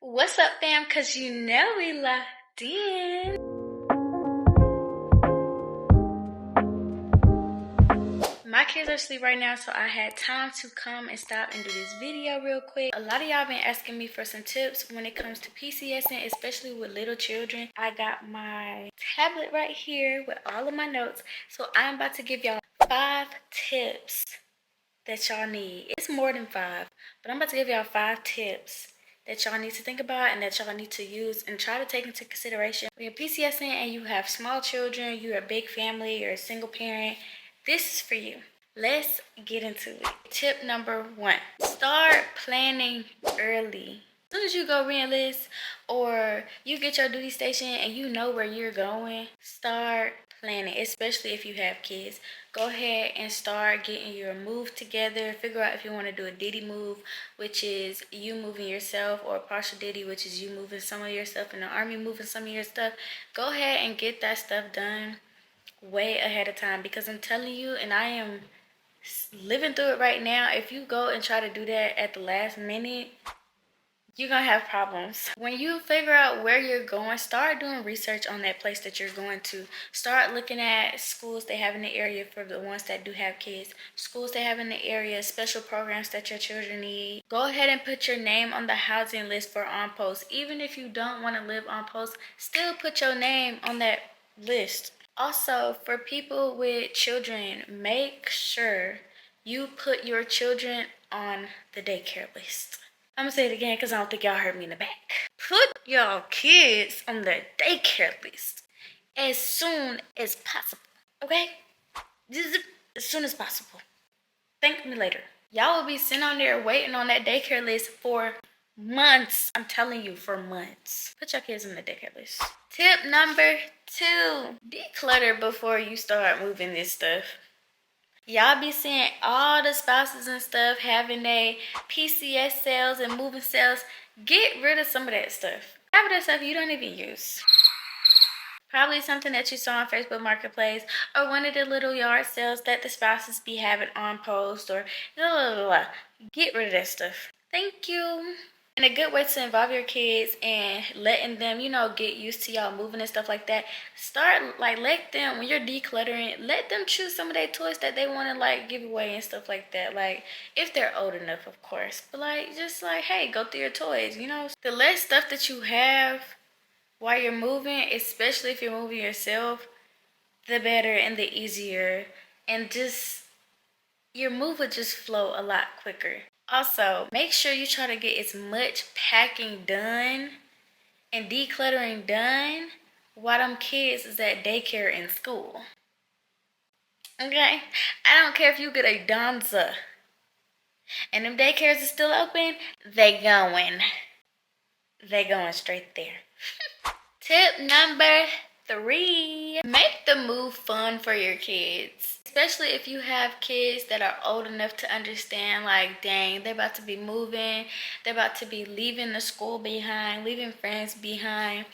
What's up, fam? Cause you know we locked in. My kids are asleep right now, so I had time to come and stop and do this video real quick. A lot of y'all been asking me for some tips when it comes to PCSing, especially with little children. I got my tablet right here with all of my notes, so I'm about to give y'all 5 tips that y'all need. It's more than 5, but I'm about to give y'all 5 tips that y'all need to think about and that y'all need to use and try to take into consideration. When you're PCSing and you have small children, you're a big family, you're a single parent, this is for you. Let's get into it. Tip number 1, start planning early. As soon as you go re-enlist or you get your duty station and you know where you're going, start planning, especially if you have kids. Go ahead and start getting your move together. Figure out if you want to do a ditty move, which is you moving yourself, or a partial ditty, which is you moving some of your stuff and the army moving some of your stuff. Go ahead and get that stuff done way ahead of time, because I'm telling you, and I am living through it right now, if you go and try to do that at the last minute, you're gonna have problems. When you figure out where you're going, start doing research on that place that you're going to. Start looking at schools they have in the area for the ones that do have kids, schools they have in the area, special programs that your children need. Go ahead and put your name on the housing list for on post. Even if you don't want to live on post, still put your name on that list. Also, for people with children, make sure you put your children on the daycare list. I'm gonna say it again because I don't think y'all heard me in the back. Put y'all kids on the daycare list as soon as possible, okay? As soon as possible. Thank me later. Y'all will be sitting on there waiting on that daycare list for months. I'm telling you, for months. Put your kids on the daycare list. Tip number 2, declutter before you start moving this stuff. Y'all be seeing all the spouses and stuff having a PCS sales and moving sales. Get rid of some of that stuff. Half of that stuff you don't even use. Probably something that you saw on Facebook Marketplace or one of the little yard sales that the spouses be having on post, or blah, blah, blah, blah. Get rid of that stuff. Thank you. And a good way to involve your kids and letting them, get used to y'all moving and stuff like that. Start, let them, when you're decluttering, let them choose some of their toys that they want to, give away and stuff like that. If they're old enough, of course. But, hey, go through your toys, The less stuff that you have while you're moving, especially if you're moving yourself, the better and the easier. And your move would just flow a lot quicker. Also, make sure you try to get as much packing done and decluttering done while them kids is at daycare and school. Okay? I don't care if you get a Donza and them daycares are still open, they going straight there. Tip number 3, make the move fun for your kids. Especially if you have kids that are old enough to understand, dang, they're about to be moving, they're about to be leaving the school behind, leaving friends behind.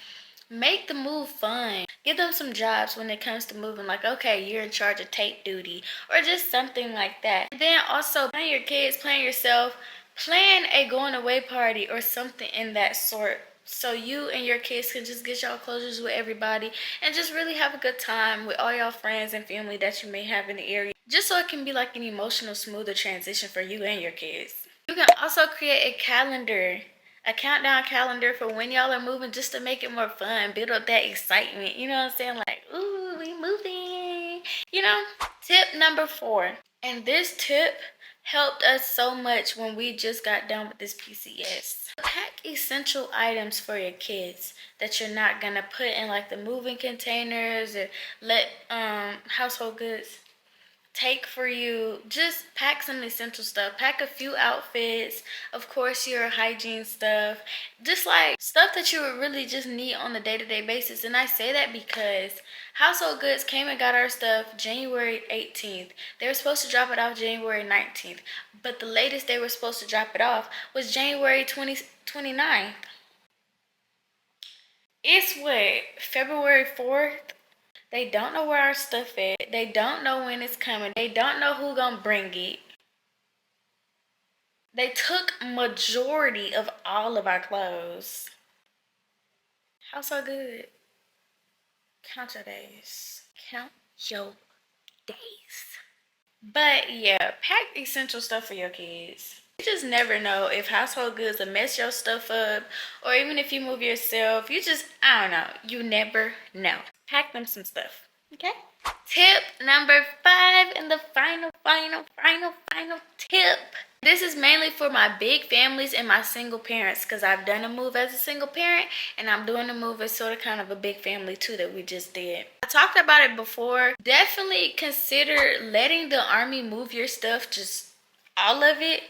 Make the move fun. Give them some jobs when it comes to moving, okay, you're in charge of tape duty, or just something like that. And then also, plan your kids, plan yourself, plan a going away party or something in that sort, so you and your kids can just get y'all closures with everybody and just really have a good time with all y'all friends and family that you may have in the area, just so it can be an emotional, smoother transition for you and your kids. You can also create a calendar, a countdown calendar for when y'all are moving, just to make it more fun, build up that excitement, you know what I'm saying? Ooh, we moving, Tip number 4, and this tip helped us so much when we just got done with this PCS. Pack essential items for your kids that you're not gonna put in the moving containers, or let household goods take for you. Just pack some essential stuff. Pack a few outfits, of course your hygiene stuff, just stuff that you would really just need on the day-to-day basis. And I say that because household goods came and got our stuff January 18th. They were supposed to drop it off January 19th, but the latest they were supposed to drop it off was January 29th. It's February 4th? They don't know where our stuff is. They don't know when it's coming. They don't know who gonna bring it. They took majority of all of our clothes. How so good? Count your days. Count your days. But yeah, pack essential stuff for your kids. You just never know if household goods will mess your stuff up, or even if you move yourself. You just, I don't know. You never know. Pack them some stuff. Okay? Tip number 5 and the final tip. This is mainly for my big families and my single parents, because I've done a move as a single parent and I'm doing a move as sort of kind of a big family too that we just did. I talked about it before. Definitely consider letting the army move your stuff, just all of it,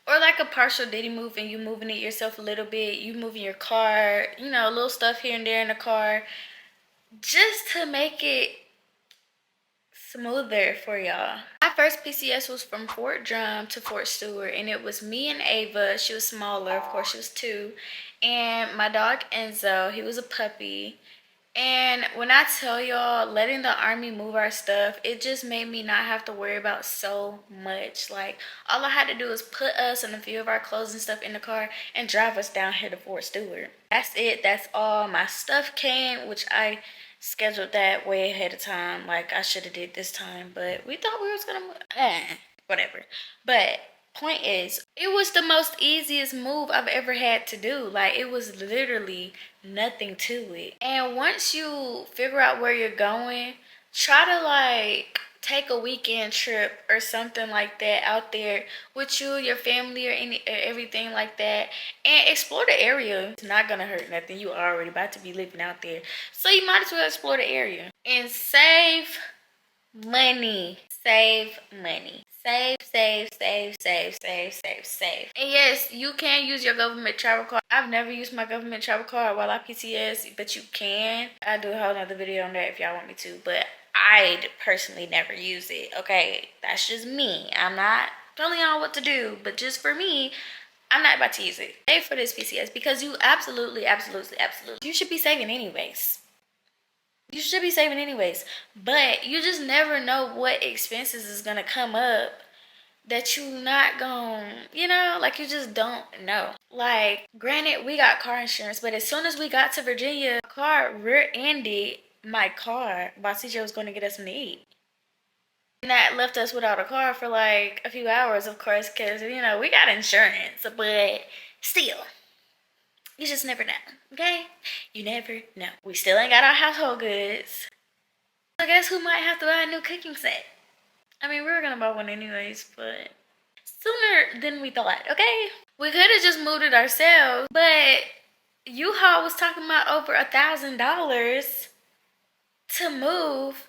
or like a partial ditty move and you moving it yourself a little bit. You moving your car, you know, little stuff here and there in the car, just to make it smoother for y'all. My first PCS was from Fort Drum to Fort Stewart, and it was me and Ava. She was smaller, of course she was 2, and my dog Enzo, he was a puppy. And when I tell y'all, letting the army move our stuff, it just made me not have to worry about so much. Like, all I had to do was put us and a few of our clothes and stuff in the car and drive us down here to Fort Stewart. That's it. That's all. My stuff came, which I scheduled that way ahead of time. Like, I should have did this time, but we thought we was gonna whatever. But point is, it was the most easiest move I've ever had to do. Like, it was literally nothing to it. And once you figure out where you're going, try to like take a weekend trip or something like that out there with you, your family, or everything like that, and explore the area. It's not gonna hurt nothing. You already about to be living out there, so you might as well explore the area and save money. Save money. Save. And yes, you can use your government travel card. I've never used my government travel card while I PCS, but you can. I'll do a whole nother video on that if y'all want me to, but I'd personally never use it. Okay, that's just me. I'm not telling y'all what to do, but just for me, I'm not about to use it. Save for this PCS, because you absolutely, you should be saving anyways. You should be saving anyways, but you just never know what expenses is gonna come up that you not gonna, you know, like, you just don't know. Like, granted, we got car insurance, but as soon as we got to Virginia, car rear-ended my car while CJ was gonna get us something to eat. And that left us without a car for like a few hours, of course, because, you know, we got insurance, but still. You just never know, okay? You never know. We still ain't got our household goods. So guess who might have to buy a new cooking set? I mean, we were gonna buy one anyways, but sooner than we thought, okay? We could have just moved it ourselves, but U-Haul was talking about over $1,000 to move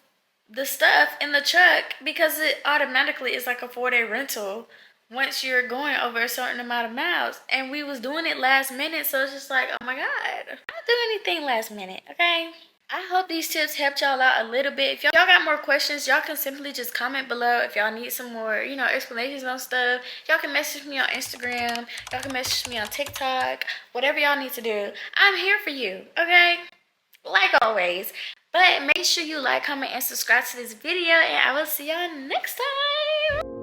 the stuff in the truck, because it automatically is like a 4-day rental once you're going over a certain amount of miles. And we was doing it last minute, so it's just like, oh my god, I don't do anything last minute, okay? I hope these tips helped y'all out a little bit. If y'all got more questions, y'all can simply just comment below. If y'all need some more, you know, explanations on stuff, y'all can message me on Instagram, y'all can message me on TikTok, whatever y'all need to do. I'm here for you, okay? Like always. But make sure you like, comment, and subscribe to this video, and I will see y'all next time.